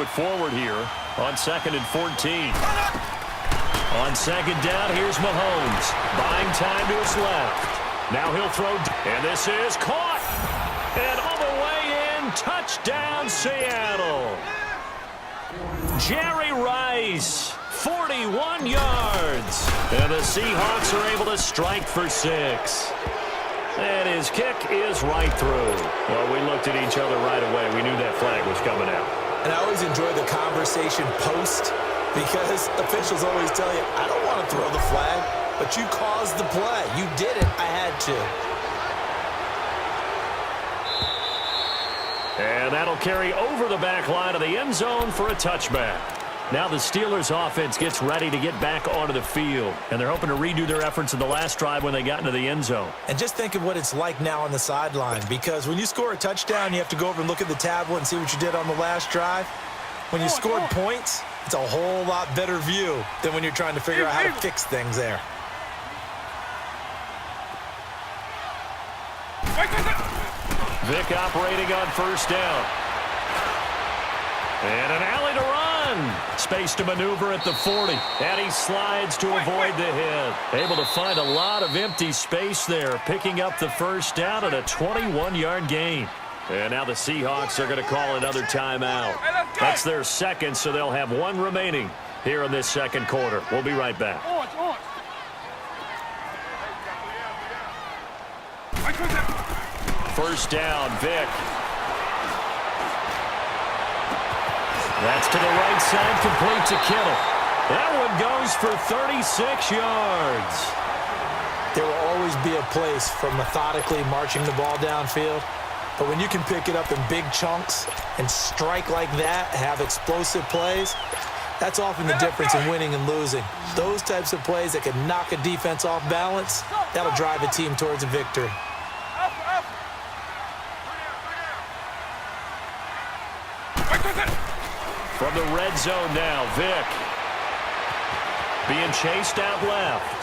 it forward here on 2nd and 14. On second down, here's Mahomes. Buying time to his left. Now he'll throw, and this is caught. And all the way in, touchdown Seattle. Jerry Rice, 41 yards. And the Seahawks are able to strike for 6. And his kick is right through. Well, we looked at each other right away. We knew that flag was coming out. And I always enjoy the conversation post, because officials always tell you, I don't want to throw the flag, but you caused the play. You did it. I had to. And that'll carry over the back line of the end zone for a touchback. Now the Steelers offense gets ready to get back onto the field. And they're hoping to redo their efforts in the last drive when they got into the end zone. And just think of what it's like now on the sideline, because when you score a touchdown, you have to go over and look at the tablet and see what you did on the last drive. When you scored points, it's a whole lot better view than when you're trying to figure out how to fix things there. Vick operating on first down. And an alley to run. Space to maneuver at the 40. And he slides to avoid the hit. Able to find a lot of empty space there, picking up the first down at a 21-yard gain. And now the Seahawks are going to call another timeout. That's their second, so they'll have one remaining here in this second quarter. We'll be right back. First down, Vick. That's to the right side, complete to Kittle. That one goes for 36 yards. There will always be a place for methodically marching the ball downfield. But when you can pick it up in big chunks and strike like that, have explosive plays, that's often the difference in winning and losing. Those types of plays that can knock a defense off balance, that'll drive a team towards a victory. From the red zone now, Vick. Being chased out left.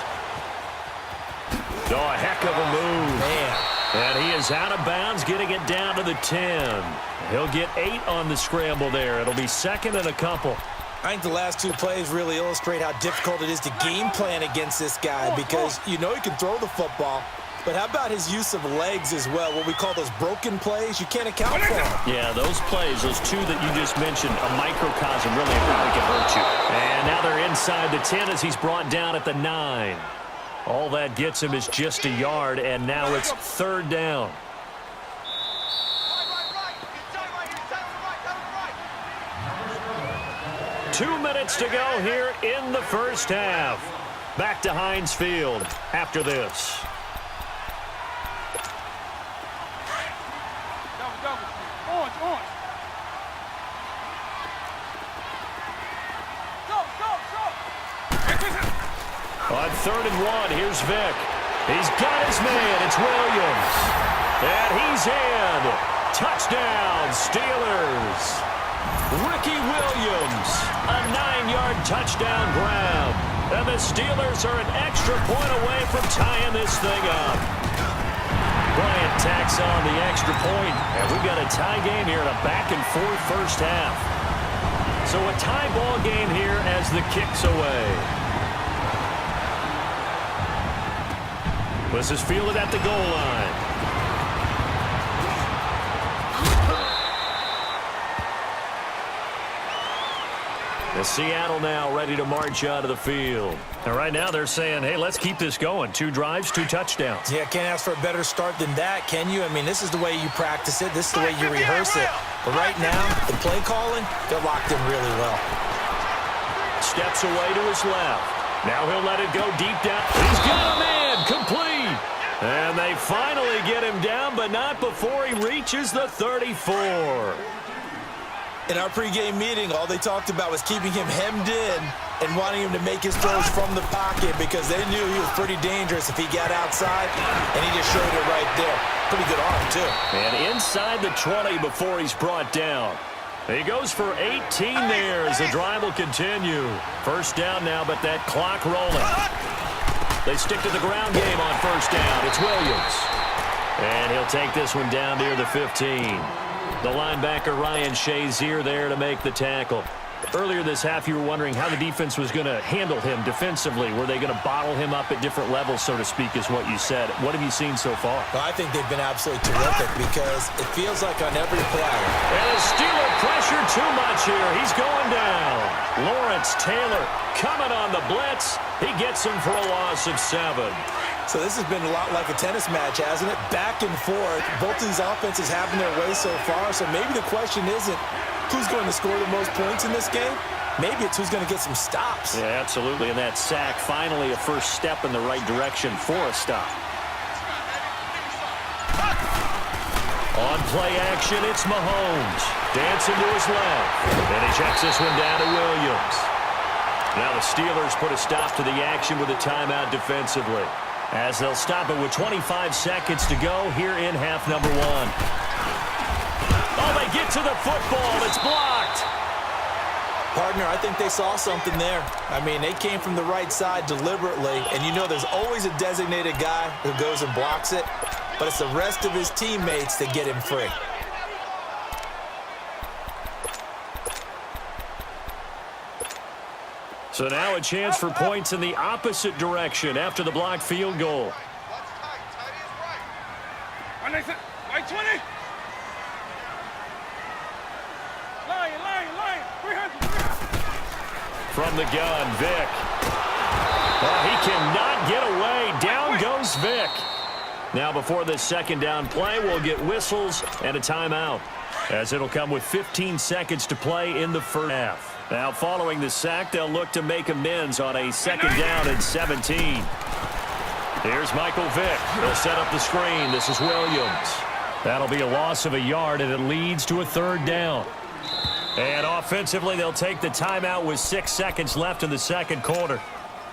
Oh, a heck of a move. Man. And he is out of bounds, getting it down to the 10. He'll get 8 on the scramble there. It'll be second and a couple. I think the last two plays really illustrate how difficult it is to game plan against this guy, because you know he can throw the football, but how about his use of legs as well? What we call those broken plays, you can't account for them. Yeah, those plays, those two that you just mentioned, a microcosm really can hurt you. And now they're inside the 10 as he's brought down at the 9. All that gets him is just a yard, and now it's third down. Two minutes to go here in the first half. Back to Heinz Field after this. On 3rd and 1, here's Vick. He's got his man. It's Williams. And he's in. Touchdown, Steelers. Ricky Williams, a 9-yard touchdown grab. And the Steelers are an extra point away from tying this thing up. Bryant tacks on the extra point. And we've got a tie game here in a back-and-forth first half. So a tie ball game here as the kick's away. This is fielded at the goal line. The Seattle now ready to march out of the field. And right now they're saying, hey, let's keep this going. 2 drives, 2 touchdowns. Yeah, can't ask for a better start than that, can you? I mean, this is the way you practice it. This is the way you rehearse it. But right now, the play calling, they're locked in really well. Steps away to his left. Now he'll let it go deep down. He's got a man, complete. And they finally get him down, but not before he reaches the 34. In our pregame meeting, all they talked about was keeping him hemmed in and wanting him to make his throws from the pocket, because they knew he was pretty dangerous if he got outside, and he just showed it right there. Pretty good arm, too. And inside the 20 before he's brought down. He goes for 18 there as the drive will continue. First down now, but that clock rolling. They stick to the ground game on first down. It's Williams. And he'll take this one down near the 15. The linebacker Ryan Shazier there to make the tackle. Earlier this half, you were wondering how the defense was going to handle him defensively. Were they going to bottle him up at different levels, so to speak, is what you said. What have you seen so far? Well, I think they've been absolutely terrific because it feels like on every play. And the Steeler pressure too much here. He's going down. Lawrence Taylor coming on the blitz. He gets him for a loss of 7. So this has been a lot like a tennis match, hasn't it? Back and forth. Both of these offenses having their way so far. So maybe the question isn't who's going to score the most points in this game. Maybe it's who's going to get some stops. Yeah, absolutely. And that sack, finally a first step in the right direction for a stop. On play action, it's Mahomes. Dancing to his left. And he checks this one down to Williams. Now the Steelers put a stop to the action with a timeout defensively, as they'll stop it with 25 seconds to go here in half number 1. Oh, they get to the football. It's blocked. Partner, I think they saw something there. I mean, they came from the right side deliberately, and you know there's always a designated guy who goes and blocks it, but it's the rest of his teammates that get him free. So now a chance for points in the opposite direction after the blocked field goal. Right 20. Line. 300. From the gun, Vic. Oh, he cannot get away. Down goes Vic. Now before this second down play, we'll get whistles and a timeout, as it'll come with 15 seconds to play in the first half. Now following the sack, they'll look to make amends on a second down and 17. Here's Michael Vick. They'll set up the screen. This is Williams. That'll be a loss of a yard, and it leads to a third down. And offensively, they'll take the timeout with 6 seconds left in the second quarter.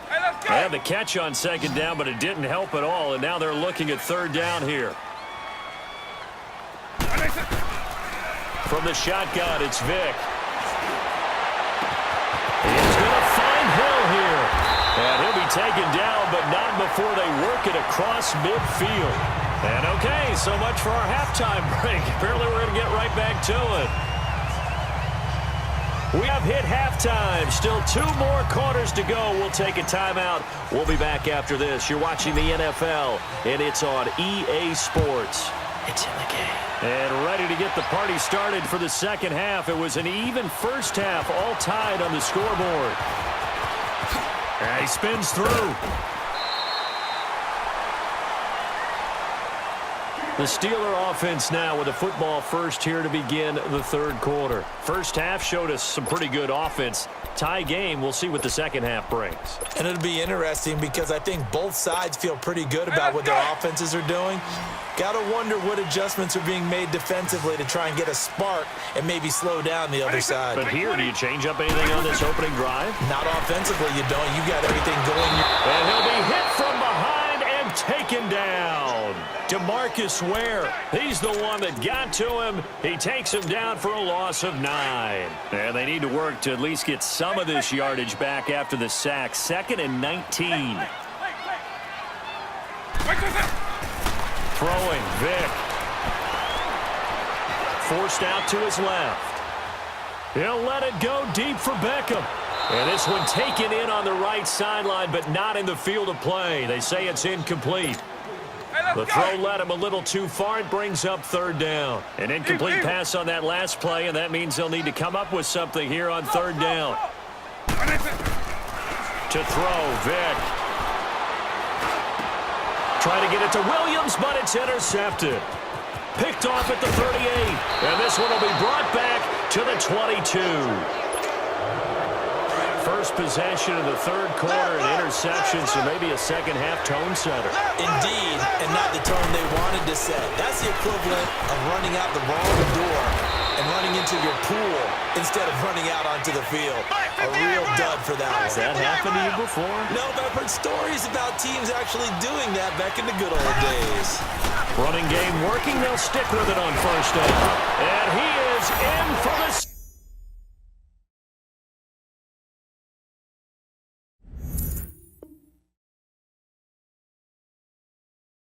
They had the catch on second down, but it didn't help at all, and now they're looking at third down here. From the shotgun, it's Vick. He's going to find Hill here. And he'll be taken down, but not before they work it across midfield. And okay, so much for our halftime break. Apparently we're going to get right back to it. We have hit halftime. Still 2 more quarters to go. We'll take a timeout. We'll be back after this. You're watching the NFL, and it's on EA Sports. It's in the game. And ready to get the party started for the second half. It was an even first half, all tied on the scoreboard. And he spins through. The Steeler offense now with a football first here to begin the third quarter. First half showed us some pretty good offense. Tie game, we'll see what the second half brings. And it'll be interesting because I think both sides feel pretty good about what their offenses are doing. Got to wonder what adjustments are being made defensively to try and get a spark and maybe slow down the other side. But here, do you change up anything on this opening drive? Not offensively, you don't. You got everything going. And he'll be hit from behind and taken down. DeMarcus Ware, he's the one that got to him. He takes him down for a loss of 9. And they need to work to at least get some of this yardage back after the sack. 2nd and 19. Throwing, Vic. Forced out to his left. He'll let it go deep for Beckham. And this one taken in on the right sideline, but not in the field of play. They say it's incomplete. The throw led him a little too far. It brings up third down. An incomplete pass on that last play, and that means they'll need to come up with something here on third down. To throw, Vic. Trying to get it to Williams, but it's intercepted. Picked off at the 38. And this one will be brought back to the 22. First possession of the third quarter, an interception, so maybe a second half tone setter. Indeed, and not the tone they wanted to set. That's the equivalent of running out the wrong door and running into your pool instead of running out onto the field. A real dud for that one. Has that happened to you before? No, but I've heard stories about teams actually doing that back in the good old days. Running game working, they'll stick with it on first down. And he is in for the